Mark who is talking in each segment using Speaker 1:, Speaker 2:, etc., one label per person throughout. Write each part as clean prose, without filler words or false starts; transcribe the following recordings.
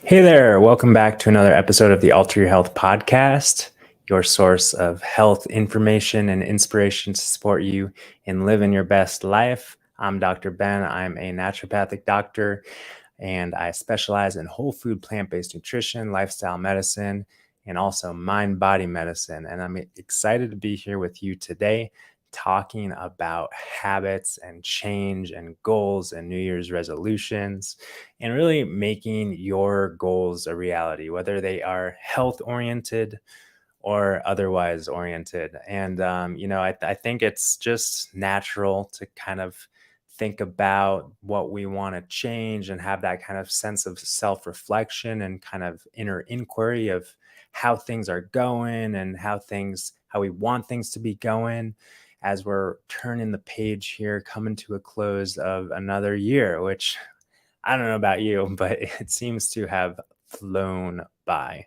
Speaker 1: Hey there, welcome back to another episode of the Alter Your Health podcast, your source of health information and inspiration to support you in living your best life. I'm Dr. Ben. I'm a naturopathic doctor and I specialize in whole food plant based nutrition, lifestyle medicine, and also mind body medicine. And I'm excited to be here with you today talking about habits and change and goals and New Year's resolutions and really making your goals a reality, whether they are health oriented or otherwise oriented. And, I think it's just natural to kind of think about what we want to change and have that kind of sense of self reflection and kind of inner inquiry of how things are going and how we want things to be going as we're turning the page here, coming to a close of another year, which I don't know about you, but it seems to have flown by.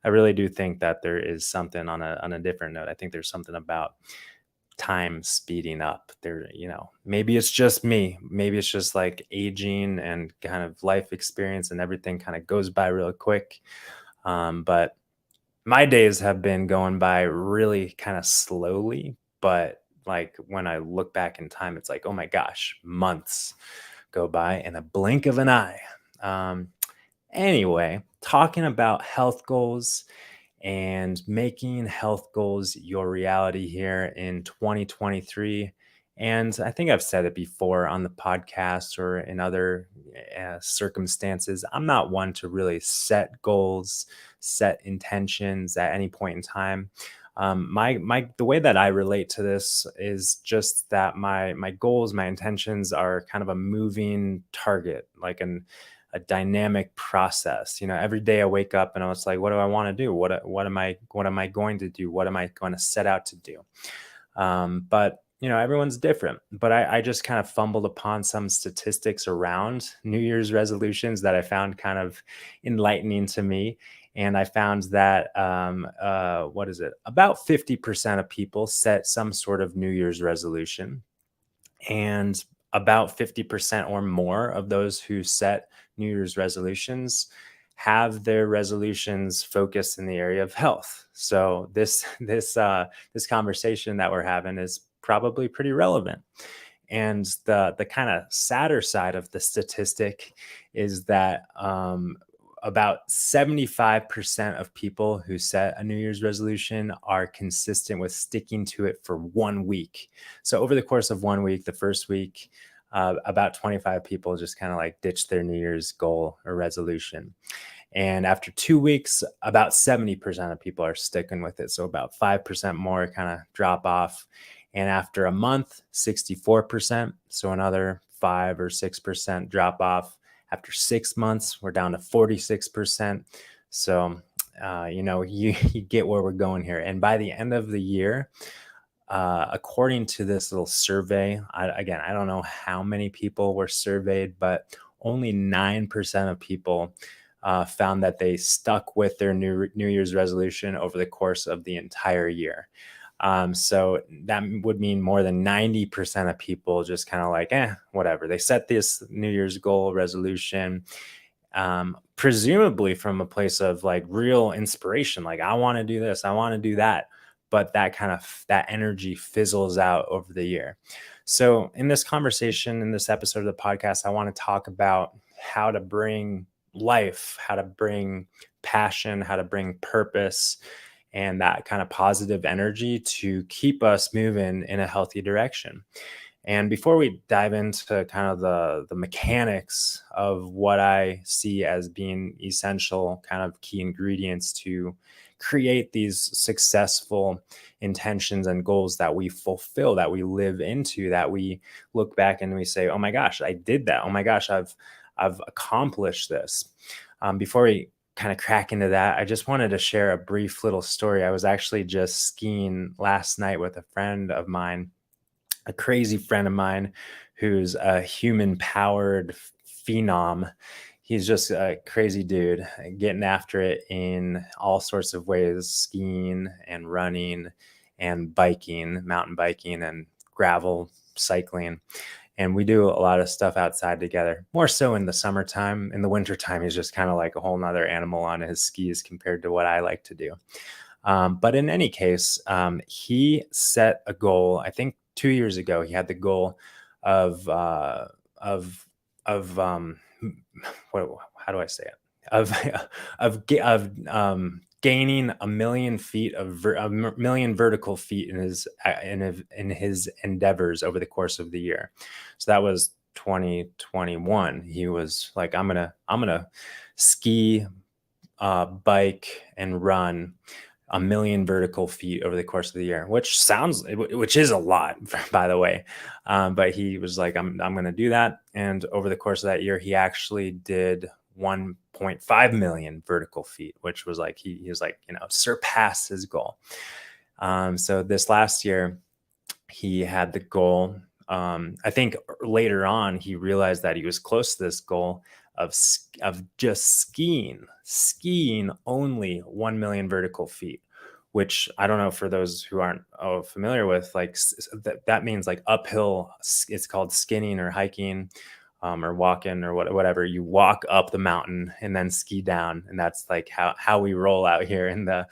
Speaker 1: I really do think that there is something on a different note. I think there's something about time speeding up. Maybe it's just me. Maybe it's just like aging and kind of life experience and everything kind of goes by real quick. But my days have been going by really kind of slowly, but like when I look back in time, it's like, oh my gosh, months go by in a blink of an eye. Um, anyway, talking about health goals and making health goals your reality here in 2023. And I think I've said it before on the podcast or in other circumstances. I'm not one to really set goals, set intentions at any point in time. The way that I relate to this is just that my goals, my intentions are kind of a moving target, like a dynamic process. Every day I wake up and I was like, what do I want to do? What am I going to do? What am I going to set out to do? But everyone's different. But I just kind of fumbled upon some statistics around New Year's resolutions that I found kind of enlightening to me. And I found that what is it? About 50% of people set some sort of New Year's resolution, and about 50% or more of those who set New Year's resolutions have their resolutions focused in the area of health. So this conversation that we're having is probably pretty relevant. And the kind of sadder side of the statistic is that about 75% of people who set a New Year's resolution are consistent with sticking to it for 1 week. So over the course of 1 week, the first week, about 25 people just kind of like ditched their New Year's goal or resolution. And after 2 weeks, about 70% of people are sticking with it. So about 5% more kind of drop off. And after a month, 64%. So another 5 or 6% drop off. After 6 months, we're down to 46%. So, you get where we're going here. And by the end of the year, according to this little survey, I don't know how many people were surveyed, but only 9% of people found that they stuck with their New Year's resolution over the course of the entire year. So that would mean more than 90% of people just kind of like, whatever. They set this New Year's goal resolution, presumably from a place of like real inspiration. Like, I want to do this, I want to do that. But that energy fizzles out over the year. So in this conversation, in this episode of the podcast, I want to talk about how to bring life, how to bring passion, how to bring purpose, and that kind of positive energy to keep us moving in a healthy direction. And before we dive into kind of the mechanics of what I see as being essential kind of key ingredients to create these successful intentions and goals that we fulfill, that we live into, that we look back and we say, oh my gosh, I did that. Oh my gosh, I've accomplished this. Before we kind of crack into that, I just wanted to share a brief little story. I was actually just skiing last night with a friend of mine, a crazy friend of mine who's a human powered phenom. He's just a crazy dude, getting after it in all sorts of ways, skiing and running and biking, mountain biking and gravel cycling. And we do a lot of stuff outside together, more so in the summertime. In the wintertime, he's just kind of like a whole nother animal on his skis compared to what I like to do. But in any case, he set a goal. I think 2 years ago, he had the goal of of of what, how do I say it? Of gaining a million feet million vertical feet in his endeavors over the course of the year. So that was 2021. He was like, I'm gonna ski, bike, and run a million vertical feet over the course of the year, which is a lot, by the way. But he was like, I'm going to do that. And over the course of that year, he actually did 1.5 million vertical feet, which was like, he was like, surpassed his goal. So this last year, he had the goal. I think later on, he realized that he was close to this goal of just skiing only 1 million vertical feet, which I don't know, for those who aren't familiar with, like that means like uphill. It's called skinning or hiking, or walking, or whatever. You walk up the mountain and then ski down, and that's like how we roll out here in the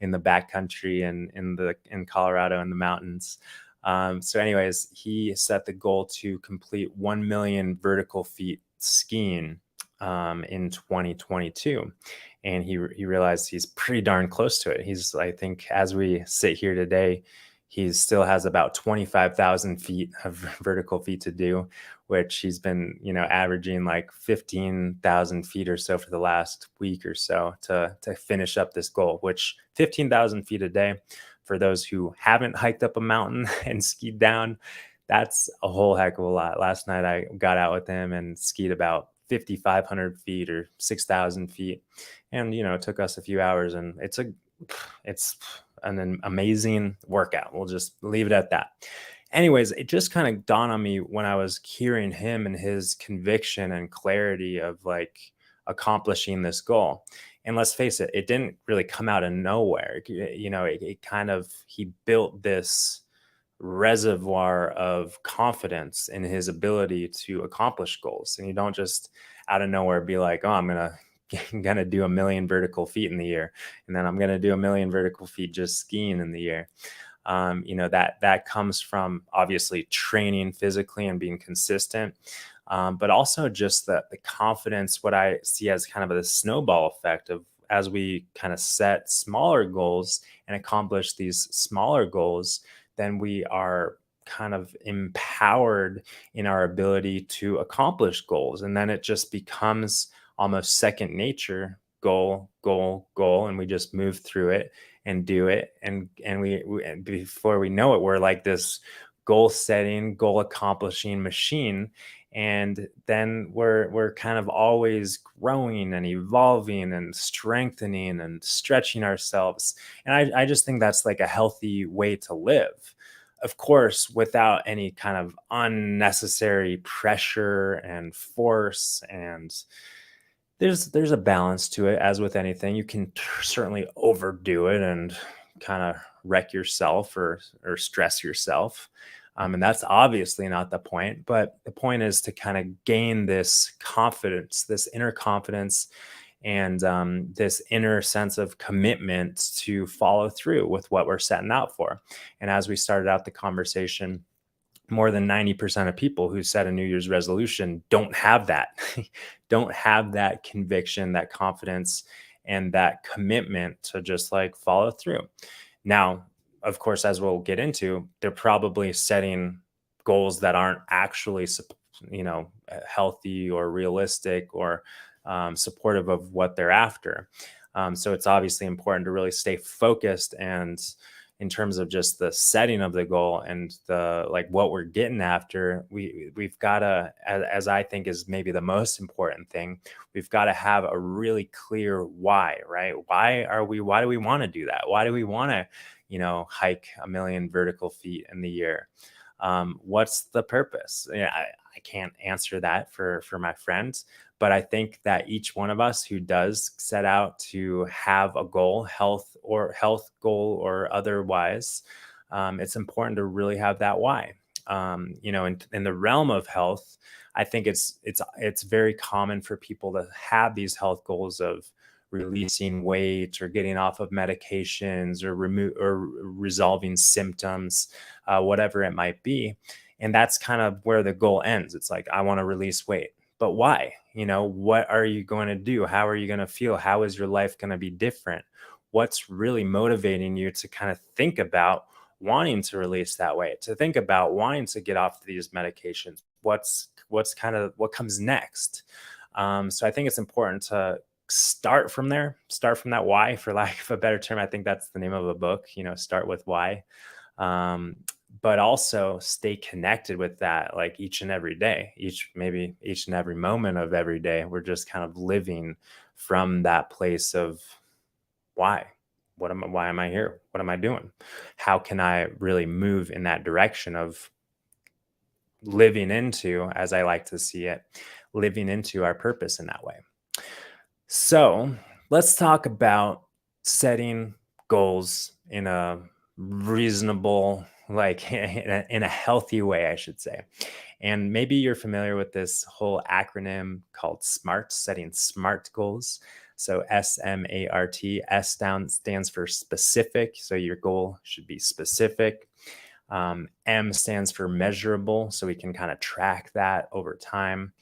Speaker 1: backcountry and in Colorado in the mountains. So anyways, he set the goal to complete 1 million vertical feet skiing in 2022. And he realized he's pretty darn close to it. I think as we sit here today, he still has about 25,000 feet of vertical feet to do, which he's been, averaging like 15,000 feet or so for the last week or so to finish up this goal, which 15,000 feet a day, for those who haven't hiked up a mountain and skied down, that's a whole heck of a lot. Last night I got out with him and skied about 5,500 feet or 6,000 feet. And, it took us a few hours, and it's an amazing workout. We'll just leave it at that. Anyways, it just kind of dawned on me when I was hearing him and his conviction and clarity of like accomplishing this goal. And let's face it, it didn't really come out of nowhere. It kind of, he built this reservoir of confidence in his ability to accomplish goals. And you don't just out of nowhere be like, oh, I'm gonna do a million vertical feet in the year, and then I'm gonna do a million vertical feet just skiing in the year. That comes from obviously training physically and being consistent, but also just the confidence. What I see as kind of a snowball effect of, as we kind of set smaller goals and accomplish these smaller goals, then we are kind of empowered in our ability to accomplish goals. And then it just becomes almost second nature. Goal, and we just move through it and do it. And before we know it, we're like this goal setting, goal accomplishing machine. And then we're kind of always growing and evolving and strengthening and stretching ourselves. And I just think that's like a healthy way to live, of course, without any kind of unnecessary pressure and force. And there's a balance to it. As with anything, you can certainly overdo it and kind of wreck yourself or stress yourself. And that's obviously not the point. But the point is to kind of gain this confidence, this inner confidence, and this inner sense of commitment to follow through with what we're setting out for. And as we started out the conversation, more than 90% of people who set a New Year's resolution don't have that, don't have that conviction, that confidence, and that commitment to just like follow through. Now, of course, as we'll get into, they're probably setting goals that aren't actually, healthy or realistic or supportive of what they're after. So it's obviously important to really stay focused, and in terms of just the setting of the goal and the like what we're getting after, we've got to, as I think is maybe the most important thing, we've got to have a really clear why, right? Why do we want to do that? Why do we want to, hike a million vertical feet in the year? What's the purpose? Yeah, I can't answer that for my friends, but I think that each one of us who does set out to have a goal, health goal or otherwise, it's important to really have that why. In the realm of health, I think it's very common for people to have these health goals of releasing weight or getting off of medications or resolving symptoms, whatever it might be. And that's kind of where the goal ends. It's like, I want to release weight, but why? What are you going to do? How are you going to feel? How is your life going to be different? What's really motivating you to kind of think about wanting to release that weight, to think about wanting to get off these medications? What comes next? So I think it's important to start from there, start from that why, for lack of a better term. I think that's the name of a book, start with why. um, but also stay connected with that, like each and every day, maybe each and every moment of every day. We're just kind of living from that place of why. Why am I here? What am I doing? How can I really move in that direction of living into, as I like to see it, living into our purpose in that way? So let's talk about setting goals in a reasonable, like in a healthy way, I should say. And maybe you're familiar with this whole acronym called SMART, setting SMART goals. So SMART, stands for specific. So your goal should be specific. M stands for measurable. So we can kind of track that over time.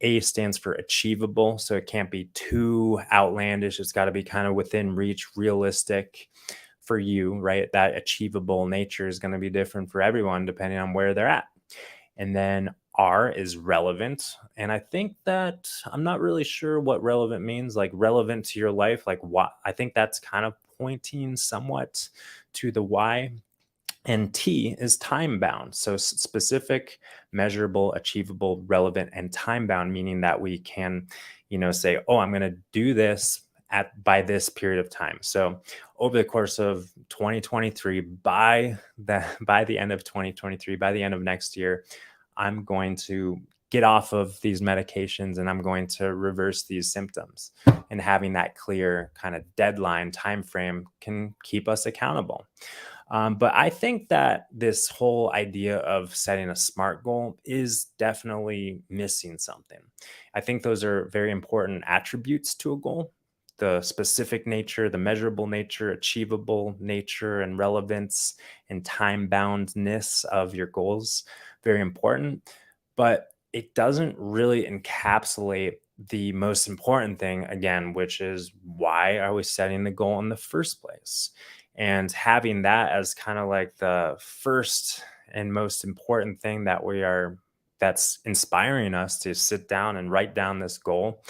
Speaker 1: A stands for achievable. So it can't be too outlandish. It's got to be kind of within reach, realistic for you, right? That achievable nature is going to be different for everyone depending on where they're at. And then R is relevant. And I think that I'm not really sure what relevant means, like relevant to your life. Like, what I think that's kind of pointing somewhat to the why. And T is time bound. So specific, measurable, achievable, relevant, and time bound, meaning that we can, say, oh, I'm going to do this by this period of time. So over the course of 2023, by the end of 2023, by the end of next year, I'm going to get off of these medications and I'm going to reverse these symptoms. And having that clear kind of deadline time frame can keep us accountable. But I think that this whole idea of setting a SMART goal is definitely missing something. I think those are very important attributes to a goal: the specific nature, the measurable nature, achievable nature, and relevance and time boundness of your goals. Very important. But it doesn't really encapsulate the most important thing, again, which is, why are we setting the goal in the first place? And having that as kind of like the first and most important thing that's inspiring us to sit down and write down this goal,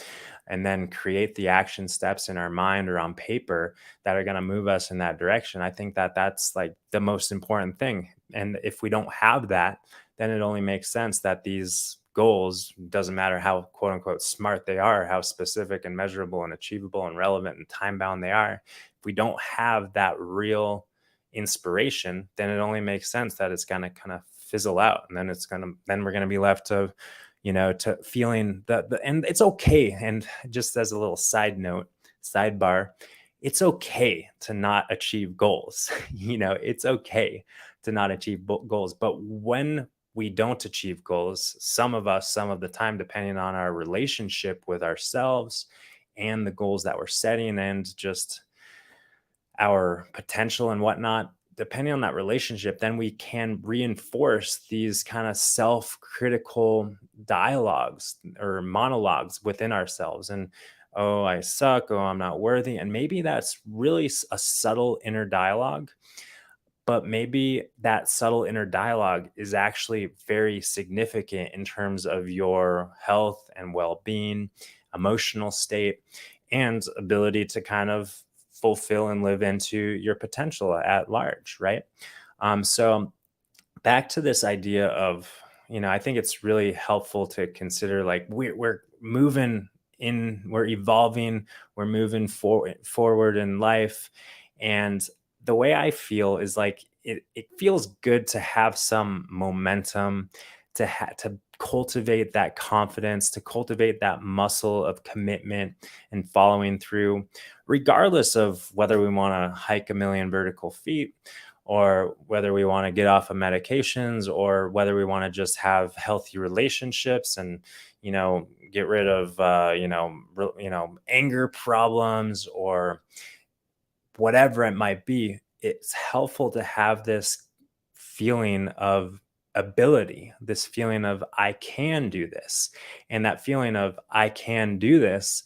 Speaker 1: and then create the action steps in our mind or on paper that are going to move us in that direction. I think that that's like the most important thing. And if we don't have that, then it only makes sense that these goals, doesn't matter how quote unquote smart they are, how specific and measurable and achievable and relevant and time bound they are, if we don't have that real inspiration, then it only makes sense that it's going to kind of fizzle out. And then we're going to be left to, to feeling and it's okay. And just as a little sidebar, it's okay to not achieve goals. It's okay to not achieve goals. But when we don't achieve goals, some of the time, depending on our relationship with ourselves and the goals that we're setting and just our potential and whatnot, depending on that relationship, then we can reinforce these kind of self-critical dialogues or monologues within ourselves. And, oh, I suck. Oh, I'm not worthy. And maybe that's really a subtle inner dialogue, but maybe that subtle inner dialogue is actually very significant in terms of your health and well-being, emotional state, and ability to kind of fulfill and live into your potential at large, right? So back to this idea of, I think it's really helpful to consider, like, we're moving we're evolving, we're moving forward in life. And the way I feel is like, it feels good to have some momentum, to cultivate that confidence, to cultivate that muscle of commitment and following through, regardless of whether we want to hike a million vertical feet or whether we want to get off of medications, or whether we want to just have healthy relationships and, get rid of, anger problems or whatever it might be. It's helpful to have this feeling of ability, this feeling of I can do this. And that feeling of I can do this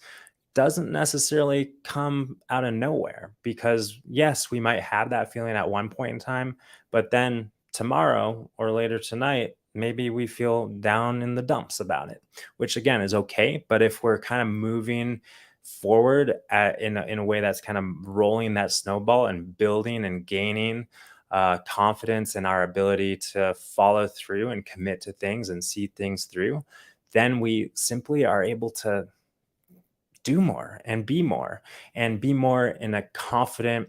Speaker 1: doesn't necessarily come out of nowhere, because yes, we might have that feeling at one point in time, but then tomorrow or later tonight, maybe we feel down in the dumps about it, which again is okay. But if we're kind of moving forward in a way that's kind of rolling that snowball and building and gaining confidence in our ability to follow through and commit to things and see things through, then we simply are able to do more and be more in a confident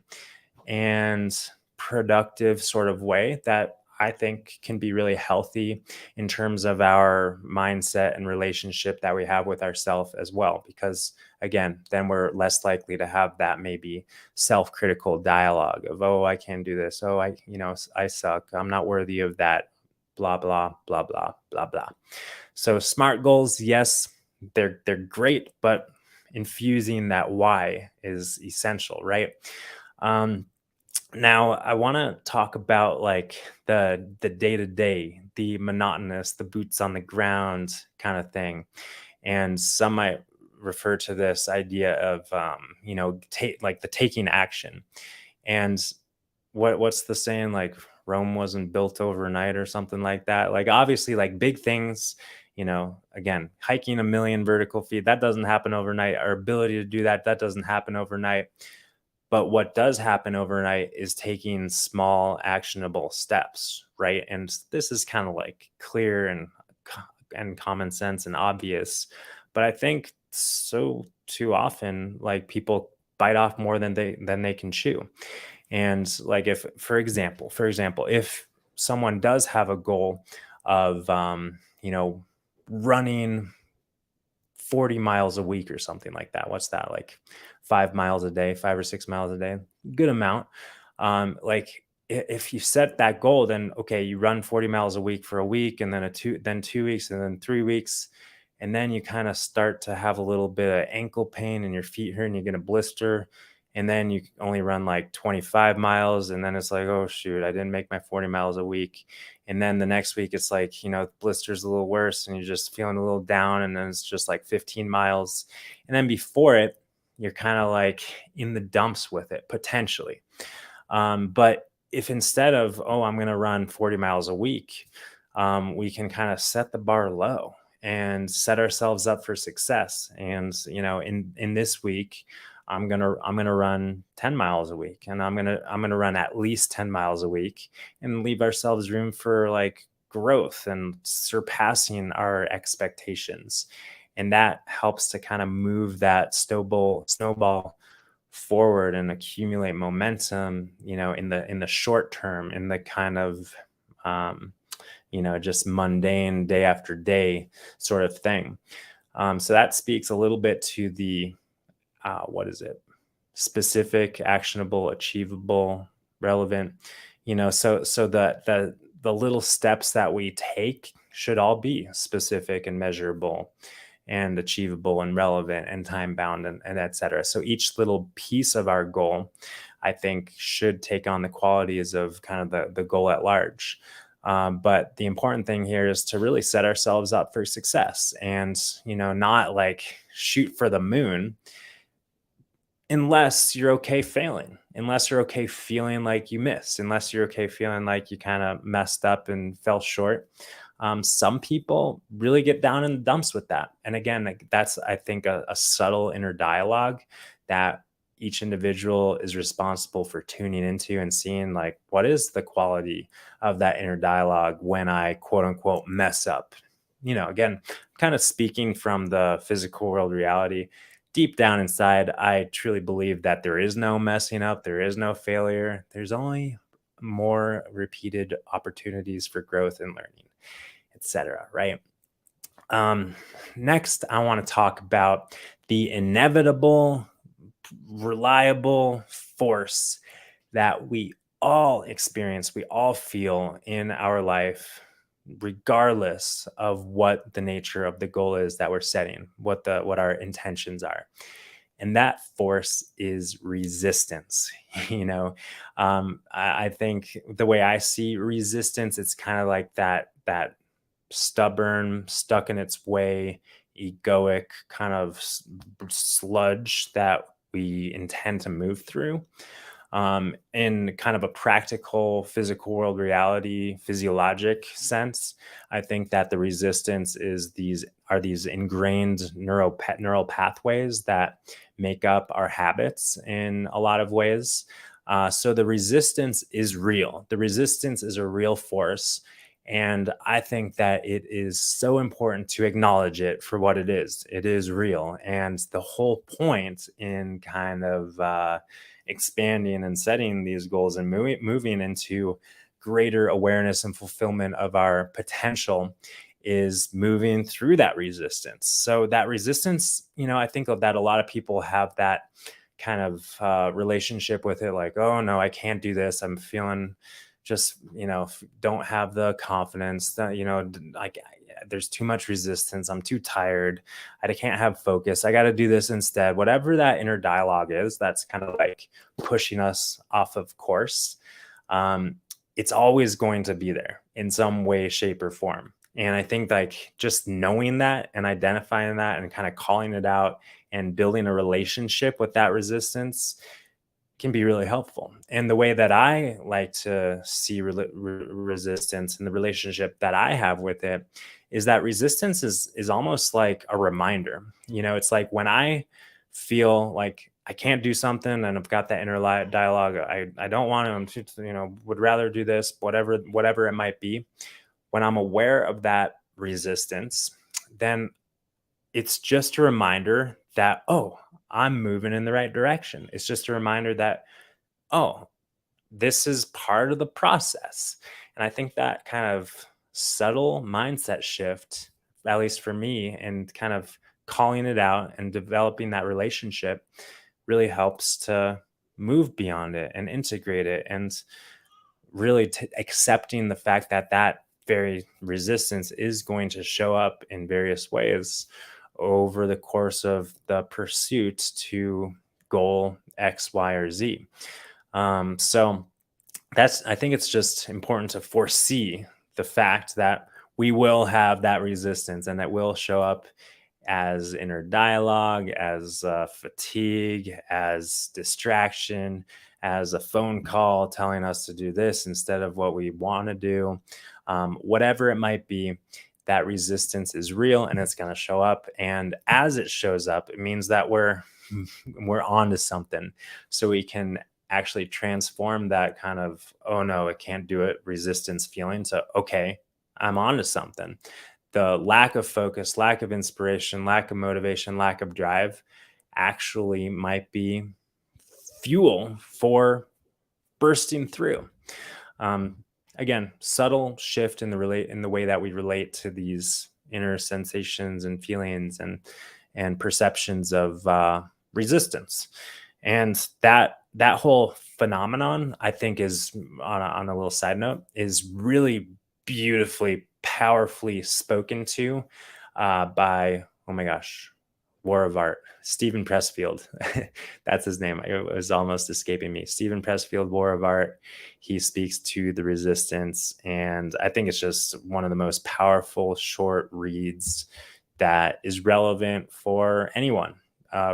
Speaker 1: and productive sort of way that I think can be really healthy in terms of our mindset and relationship that we have with ourselves as well. Because again, then we're less likely to have that maybe self-critical dialogue of, oh, I can't do this. Oh, I suck. I'm not worthy of that. Blah, blah, blah, blah, blah, blah. So smart goals, yes, they're great, but infusing that why is essential, right? Um, Now I want to talk about like the day to day, the monotonous, the boots on the ground kind of thing, and some might refer to this idea of like the taking action. And what's the saying, like Rome wasn't built overnight or something like that? Like obviously like big things, again, hiking 1 million vertical feet, that doesn't happen overnight. Our ability to do that, that doesn't happen overnight. But what does happen overnight is taking small actionable steps, right? And this is kind of like clear and common sense and obvious. But I think so too often like people bite off more than they can chew. And like if for example, if someone does have a goal of running 40 miles a week or something like that. What's that? Like 5 miles a day, 5 or 6 miles a day, good amount. Like if you set that goal, then okay, you run 40 miles a week for a week, and then 2 weeks, and then 3 weeks. And then you kind of start to have a little bit of ankle pain and your feet hurt and you get a blister. And then you only run like 25 miles. And then it's like, oh, shoot, I didn't make my 40 miles a week. And then the next week, it's like, blister's a little worse and you're just feeling a little down. And then it's just like 15 miles. And then before it, you're kind of like in the dumps with it potentially. But if instead of, oh, I'm going to run 40 miles a week, we can kind of set the bar low and set ourselves up for success. And, in this week, I'm gonna run 10 miles a week, and I'm gonna run at least 10 miles a week, and leave ourselves room for like growth and surpassing our expectations. And that helps to kind of move that snowball forward and accumulate momentum, in the short term, in the kind of just mundane day after day sort of thing. So that speaks a little bit to the what is it? Specific, actionable, achievable, relevant. So the little steps that we take should all be specific and measurable and achievable and relevant and time bound and et cetera. So each little piece of our goal, I think, should take on the qualities of kind of the goal at large. But the important thing here is to really set ourselves up for success and, not like shoot for the moon, unless you're okay failing, unless you're okay feeling like you missed, unless you're okay feeling like you kind of messed up and fell short. Some people really get down in the dumps with that. And again, like, that's, I think, a subtle inner dialogue that each individual is responsible for tuning into and seeing, like, what is the quality of that inner dialogue when I quote unquote mess up. Again, kind of speaking from the physical world reality. Deep down inside, I truly believe that there is no messing up, there is no failure. There's only more repeated opportunities for growth and learning, etc. Right? Um, Next, I want to talk about the inevitable, reliable force that we all experience, we all feel in our life, regardless of what the nature of the goal is that we're setting, what our intentions are. And that force is resistance. I think the way I see resistance, it's kind of like that stubborn, stuck in its way, egoic kind of sludge that we intend to move through. In kind of a practical physical world reality physiologic sense, I think that the resistance is these ingrained neural pathways that make up our habits in a lot of ways. So the resistance is real. The resistance is a real force. And I think that it is so important to acknowledge it for what it is. It is real. And the whole point in kind of expanding and setting these goals and moving into greater awareness and fulfillment of our potential is moving through that resistance. So that resistance, I think that a lot of people have that kind of relationship with it, like, oh no, I can't do this. I'm feeling just, don't have the confidence that, like there's too much resistance. I'm too tired. I can't have focus. I got to do this instead. Whatever that inner dialogue is, that's kind of like pushing us off of course. Um, it's always going to be there in some way, shape, or form. And I think like just knowing that and identifying that and kind of calling it out and building a relationship with that resistance can be really helpful. And the way that I like to see resistance and the relationship that I have with it is that resistance is almost like a reminder. It's like when I feel like I can't do something and I've got that inner dialogue, I don't want to, would rather do this, whatever it might be. When I'm aware of that resistance, then it's just a reminder that, oh, I'm moving in the right direction. It's just a reminder that, oh, this is part of the process. And I think that kind of subtle mindset shift, at least for me, and kind of calling it out and developing that relationship really helps to move beyond it and integrate it and really accepting the fact that that very resistance is going to show up in various ways over the course of the pursuit to goal X, Y, or Z. So I think it's just important to foresee the fact that we will have that resistance and that will show up as inner dialogue, as fatigue, as distraction, as a phone call telling us to do this instead of what we want to do. Whatever it might be, that resistance is real and it's going to show up. And as it shows up, it means that we're on to something. So we can actually transform that kind of, oh no, I can't do it, resistance feeling to, okay, I'm on to something. The lack of focus, lack of inspiration, lack of motivation, lack of drive actually might be fuel for bursting through. Um, Again, subtle shift in the way that we relate to these inner sensations and feelings and perceptions of resistance, and that whole phenomenon, I think, is on a little side note, is really beautifully, powerfully spoken to by, oh my gosh, War of Art, Stephen Pressfield. That's his name. It was almost escaping me. Stephen Pressfield, War of Art. He speaks to the resistance, and I think it's just one of the most powerful short reads that is relevant for anyone,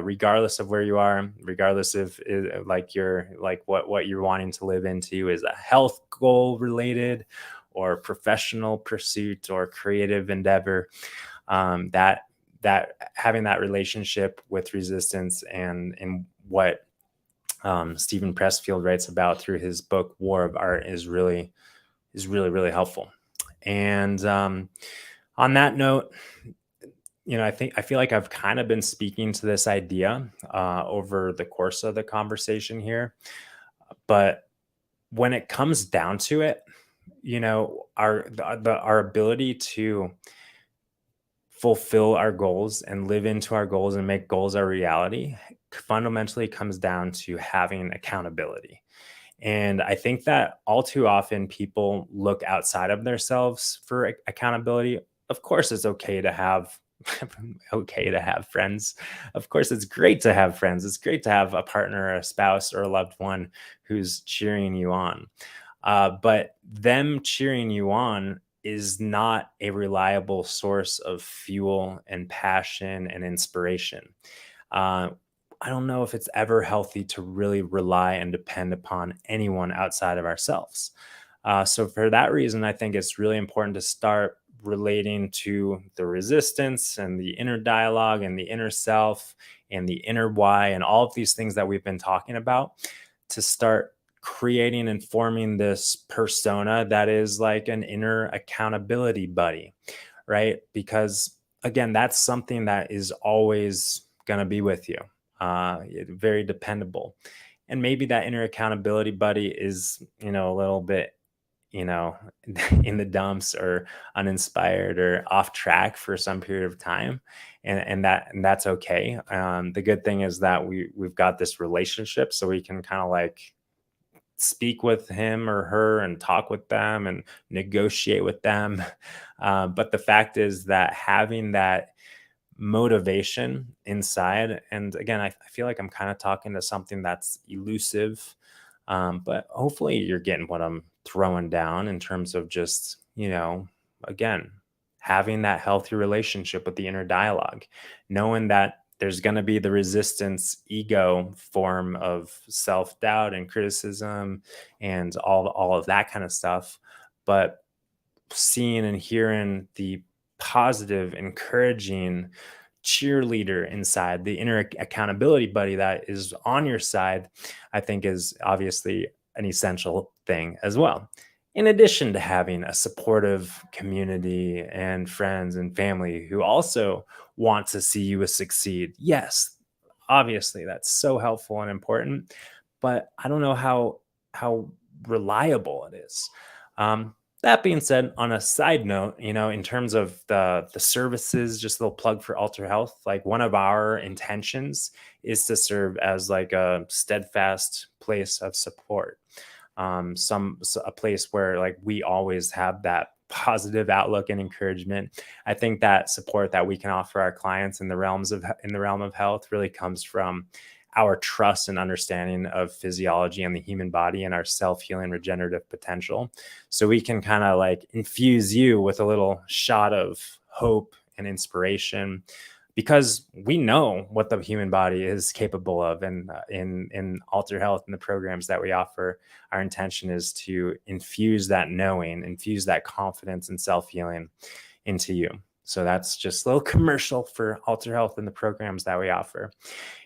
Speaker 1: regardless of where you are, regardless of what you're wanting to live into is a health goal related or professional pursuit or creative endeavor. That having that relationship with resistance and what Stephen Pressfield writes about through his book War of Art is really really helpful. And on that note, I feel like I've kind of been speaking to this idea over the course of the conversation here, but when it comes down to it, our ability to fulfill our goals and live into our goals and make goals our reality fundamentally comes down to having accountability. And I think that all too often people look outside of themselves for accountability. Of course, it's okay to have okay to have friends. Of course, it's great to have friends. It's great to have a partner, a spouse, or a loved one who's cheering you on. But them cheering you on is not a reliable source of fuel and passion and inspiration. Uh, I don't know if it's ever healthy to really rely and depend upon anyone outside of ourselves. So, for that reason, I think it's really important to start relating to the resistance and the inner dialogue and the inner self and the inner why and all of these things that we've been talking about to start creating and forming this persona that is like an inner accountability buddy, right? Because again, that's something that is always going to be with you, very dependable. And maybe that inner accountability buddy is, a little bit, you know, in the dumps or uninspired or off track for some period of time. And that's okay. The good thing is that we've got this relationship, so we can kind of like speak with him or her and talk with them and negotiate with them. But the fact is that having that motivation inside, and again, I feel like I'm kind of talking to something that's elusive, but hopefully you're getting what I'm throwing down in terms of just, again, having that healthy relationship with the inner dialogue, knowing that there's going to be the resistance ego form of self-doubt and criticism and all of that kind of stuff, but seeing and hearing the positive, encouraging cheerleader inside, the inner accountability buddy that is on your side, I think is obviously an essential thing as well. In addition to having a supportive community and friends and family who also want to see you succeed. Yes, obviously that's so helpful and important, but I don't know how reliable it is. That being said, on a side note, in terms of the services, just a little plug for Alter Health. Like one of our intentions is to serve as like a steadfast place of support, a place where like we always have that positive outlook and encouragement. I think that support that we can offer our clients in the realm of health really comes from our trust and understanding of physiology and the human body and our self-healing regenerative potential. So we can kind of like infuse you with a little shot of hope and inspiration, because we know what the human body is capable of. And in Alter Health and the programs that we offer, our intention is to infuse that knowing, infuse that confidence and self-healing into you. So that's just a little commercial for Alter Health and the programs that we offer.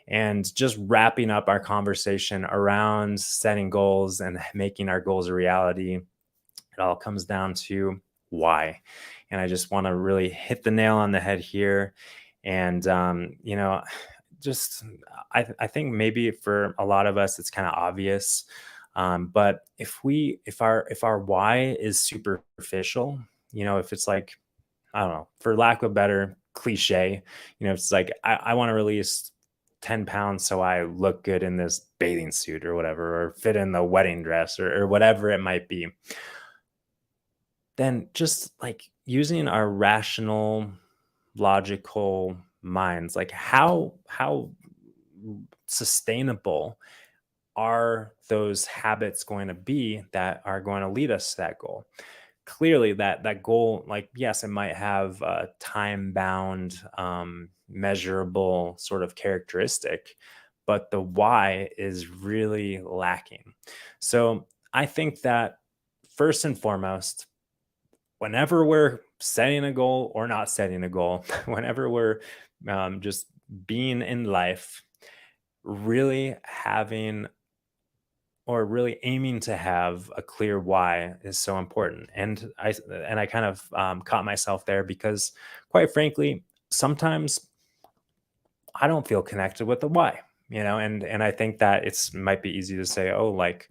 Speaker 1: And just wrapping up our conversation around setting goals and making our goals a reality, it all comes down to why. And I just want to really hit the nail on the head here. And, just I think maybe for a lot of us, it's kind of obvious. But if our why is superficial, if it's like, I don't know, for lack of a better cliche, it's like I want to release 10 pounds so I look good in this bathing suit or whatever, or fit in the wedding dress or whatever it might be. Then just like using our rational, logical minds, like how sustainable are those habits going to be that are going to lead us to that goal? Clearly that goal, like, yes, it might have a time bound, measurable sort of characteristic, but the why is really lacking. So I think that first and foremost, whenever we're setting a goal or not setting a goal, whenever we're just being in life, really having or really aiming to have a clear why is so important. And I kind of caught myself there because, quite frankly, sometimes I don't feel connected with the why, and I think that it's might be easy to say, oh, like,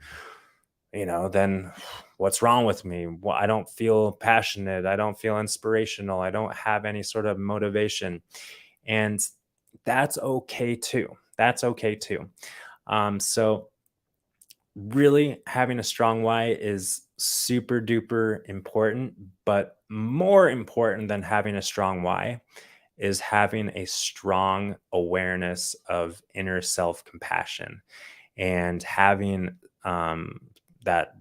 Speaker 1: then what's wrong with me? Well, I don't feel passionate. I don't feel inspirational. I don't have any sort of motivation. And that's okay too. That's okay too. So really having a strong why is super duper important, but more important than having a strong why is having a strong awareness of inner self compassion and having that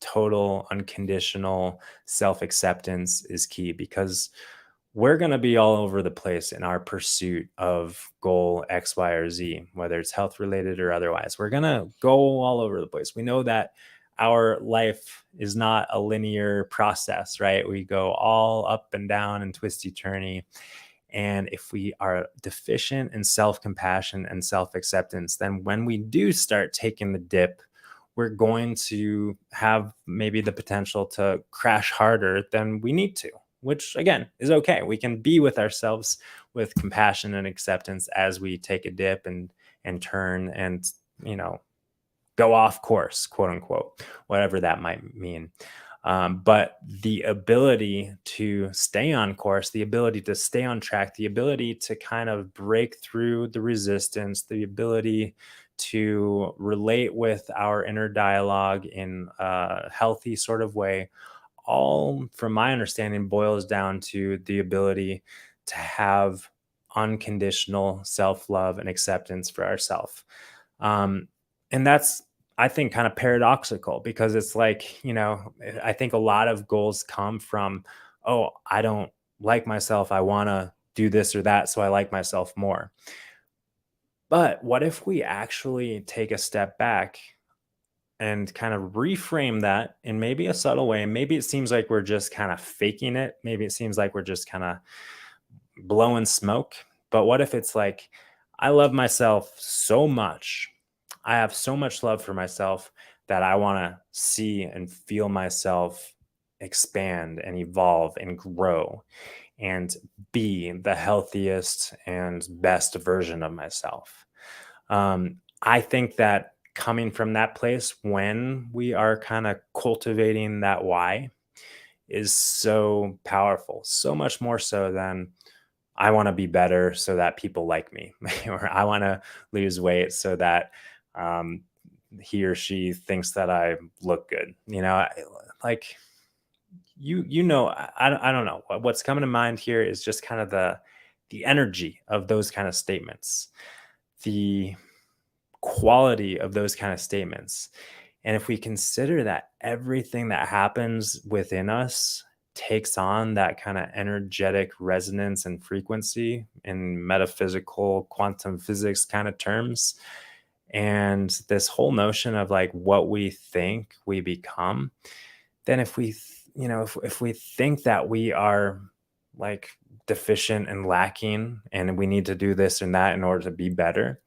Speaker 1: total unconditional self acceptance is key, because we're going to be all over the place in our pursuit of goal X, Y, or Z, whether it's health related or otherwise. We're going to go all over the place. We know that our life is not a linear process, right? We go all up and down and twisty turny. And if we are deficient in self compassion and self acceptance, then when we do start taking the dip, we're going to have maybe the potential to crash harder than we need to, which again is okay. We can be with ourselves with compassion and acceptance as we take a dip and turn and, you know, go off course, quote unquote, whatever that might mean. But the ability to stay on course, the ability to stay on track, the ability to kind of break through the resistance, the ability to relate with our inner dialogue in a healthy sort of way, all, from my understanding, boils down to the ability to have unconditional self love and acceptance for ourselves. Um, and that's, I think, kind of paradoxical, because it's like, I think a lot of goals come from, oh, I don't like myself. I want to do this or that. So I like myself more. But what if we actually take a step back and kind of reframe that in maybe a subtle way? Maybe it seems like we're just kind of faking it. Maybe it seems like we're just kind of blowing smoke. But what if it's like, I love myself so much. I have so much love for myself that I want to see and feel myself expand and evolve and grow and be the healthiest and best version of myself. I think that coming from that place, when we are kind of cultivating that why, is so powerful, so much more so than I want to be better so that people like me, or I want to lose weight so that um, he or she thinks that I look good. Like, I don't know. What's coming to mind here is just kind of the energy of those kind of statements, the quality of those kind of statements. And if we consider that everything that happens within us takes on that kind of energetic resonance and frequency in metaphysical quantum physics kind of terms, and this whole notion of like what we think we become, then if we think that we are like deficient and lacking and we need to do this and that in order to be better,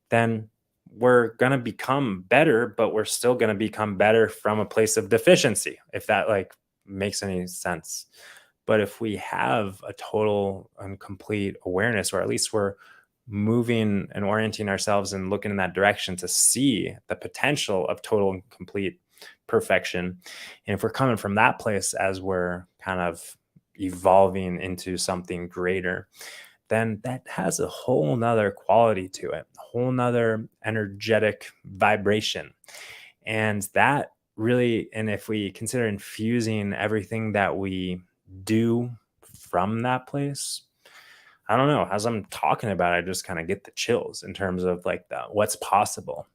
Speaker 1: then we're going to become better, but we're still going to become better from a place of deficiency, if that like makes any sense. But if we have a total and complete awareness, or at least we're moving and orienting ourselves and looking in that direction to see the potential of total and complete perfection, and if we're coming from that place as we're kind of evolving into something greater, then that has a whole nother quality to it, a whole nother energetic vibration. And that really, and if we consider infusing everything that we do from that place, I don't know, as I'm talking about it, I just kind of get the chills in terms of like what's possible.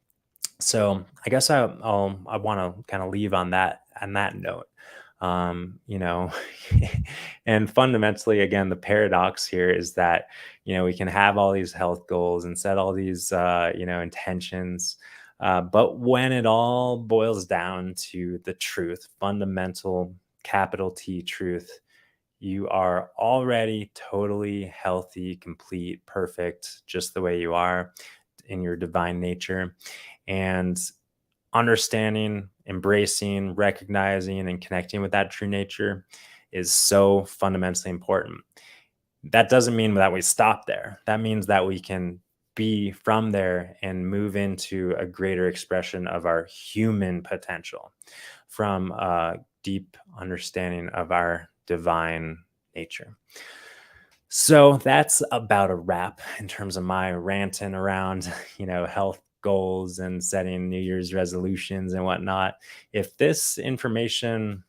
Speaker 1: So I guess I want to kind of leave on that note. You know, and fundamentally, again, the paradox here is that, we can have all these health goals and set all these intentions, but when it all boils down to the truth, fundamental capital T truth, you are already totally healthy, complete, perfect, just the way you are in your divine nature. And understanding, embracing, recognizing, and connecting with that true nature is so fundamentally important. That doesn't mean that we stop there. That means that we can be from there and move into a greater expression of our human potential from a deep understanding of our divine nature. So that's about a wrap in terms of my ranting around, health goals and setting New Year's resolutions and whatnot. If this information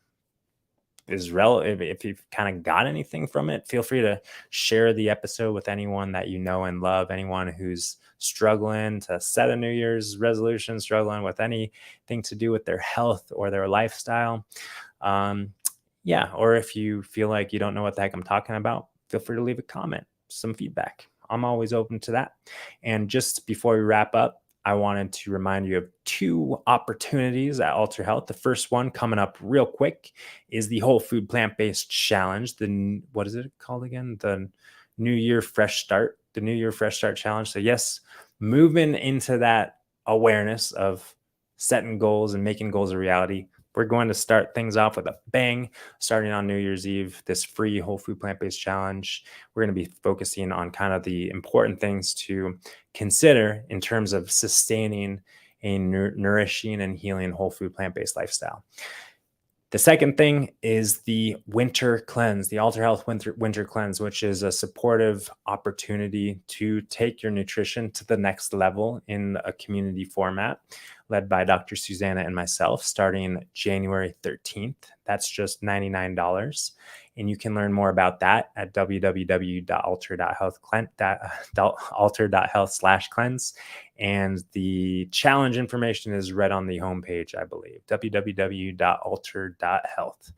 Speaker 1: is relevant, if you've kind of got anything from it, feel free to share the episode with anyone that you know and love, anyone who's struggling to set a New Year's resolution, struggling with anything to do with their health or their lifestyle. Um, yeah, or if you feel like you don't know what the heck I'm talking about, feel free to leave a comment, some feedback. I'm always open to that. And just before we wrap up, I wanted to remind you of two opportunities at Alter Health. The first one coming up real quick is the Whole Food Plant-Based Challenge. What is it called again? The New Year Fresh Start. The New Year Fresh Start Challenge. So yes, moving into that awareness of setting goals and making goals a reality. We're going to start things off with a bang, starting on New Year's Eve, this free Whole Food Plant-Based Challenge. We're going to be focusing on kind of the important things to consider in terms of sustaining a nourishing and healing whole food plant-based lifestyle. The second thing is the Winter Cleanse, the Alter Health Winter Cleanse, which is a supportive opportunity to take your nutrition to the next level in a community format led by Dr. Susanna and myself starting January 13th. That's just $99. And you can learn more about that at www.alter.health/cleanse. And the challenge information is right on the homepage, I believe, www.alter.health.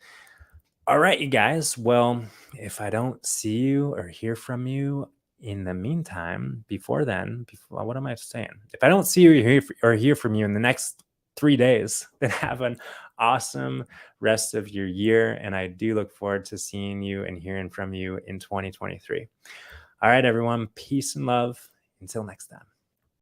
Speaker 1: All right, you guys. Well, if I don't see you or hear from you in the meantime, before then, what am I saying? If I don't see you or hear from you in the next 3 days, then have an awesome rest of your year. And I do look forward to seeing you and hearing from you in 2023. All right, everyone. Peace and love. Until next time.